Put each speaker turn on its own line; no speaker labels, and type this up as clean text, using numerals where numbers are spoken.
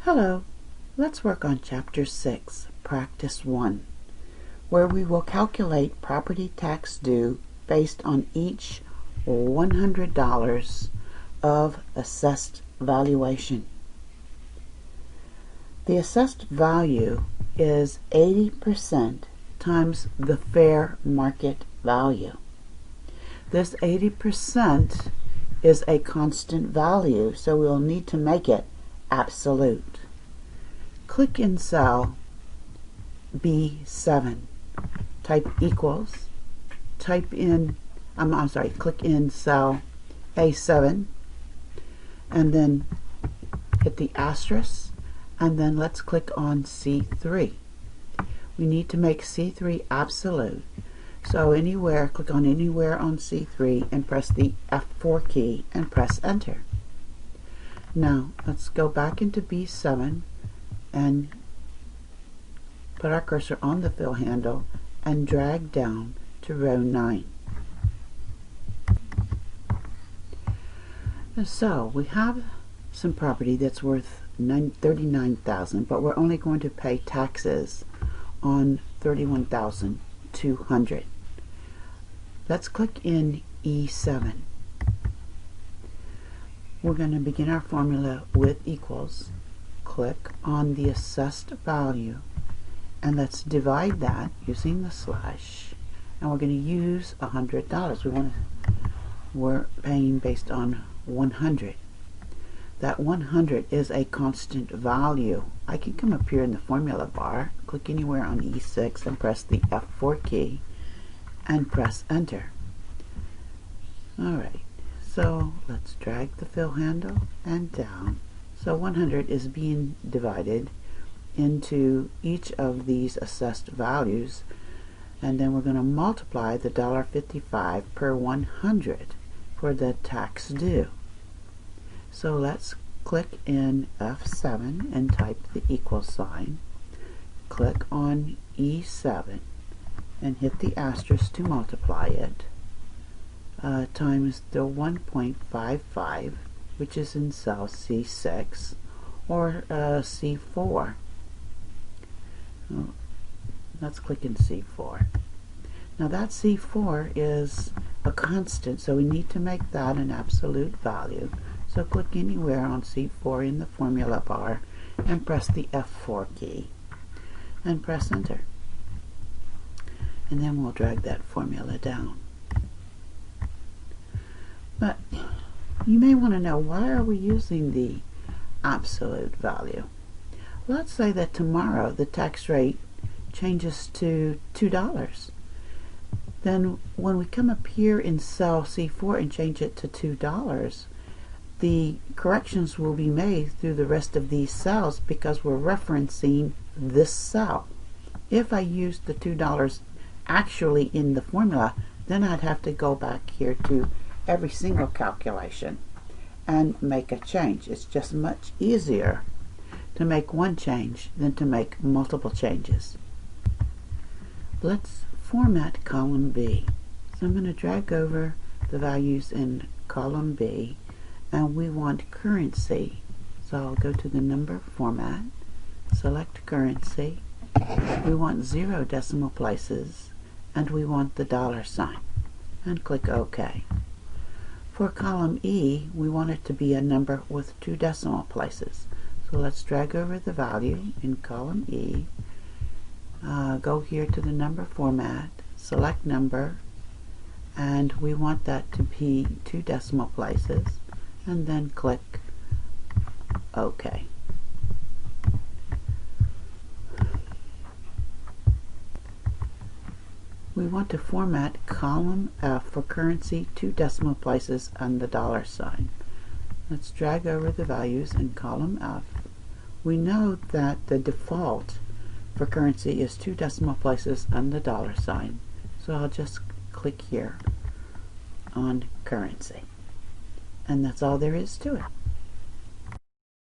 Hello, let's work on Chapter 6, Practice 1, where we will calculate property tax due based on each $100 of assessed valuation. The assessed value is 80% times the fair market value. This 80% is a constant value, so we'll need to make it absolute. Click in cell B7, type equals, type in, click in cell A7, and then hit the asterisk, and then let's click on C3. We need to make C3 absolute. So anywhere, click on anywhere on C3 and press the F4 key and press enter. Now let's go back into B7 and put our cursor on the fill handle and drag down to row 9. So we have some property that's worth $39,000, but we're only going to pay taxes on $31,200. Let's click in E7. We're going to begin our formula with equals. Click on the assessed value, and let's divide that using the slash, and we're going to use $100. We're paying based on 100. That 100 is a constant value. I can come up here in the formula bar, click anywhere on E6 and press the F4 key and press enter. Alright, so let's drag the fill handle and down. So 100 is being divided into each of these assessed values, and then we're going to multiply the $1.55 per 100 for the tax due. So let's click in F7 and type the equal sign. Click on E7 and hit the asterisk to multiply it, times the 1.55, which is in cell C6 or C4. Let's click in C4. Now that C4 is a constant, so we need to make that an absolute value. So click anywhere on C4 in the formula bar and press the F4 key and press enter. And then we'll drag that formula down. But you may want to know, why are we using the absolute value? Let's say that tomorrow the tax rate changes to $2. Then when we come up here in cell C4 and change it to $2, the corrections will be made through the rest of these cells because we're referencing this cell. If I use the $2 actually in the formula, then I'd have to go back here to every single calculation and make a change. It's just much easier to make one change than to make multiple changes. Let's format column B. So I'm going to drag over the values in column B, and we want currency. So I'll go to the number format, select currency. We want 0 decimal places, and we want the $sign, and click OK. For column E, we want it to be a number with 2 decimal places. So let's drag over the value in column E, go here to the number format, select number, and we want that to be 2 decimal places, and then click OK. We want to format column F for currency, 2 decimal places, and the $sign. Let's drag over the values in column F. We know that the default for currency is 2 decimal places and the $sign. So I'll just click here on currency. And that's all there is to it.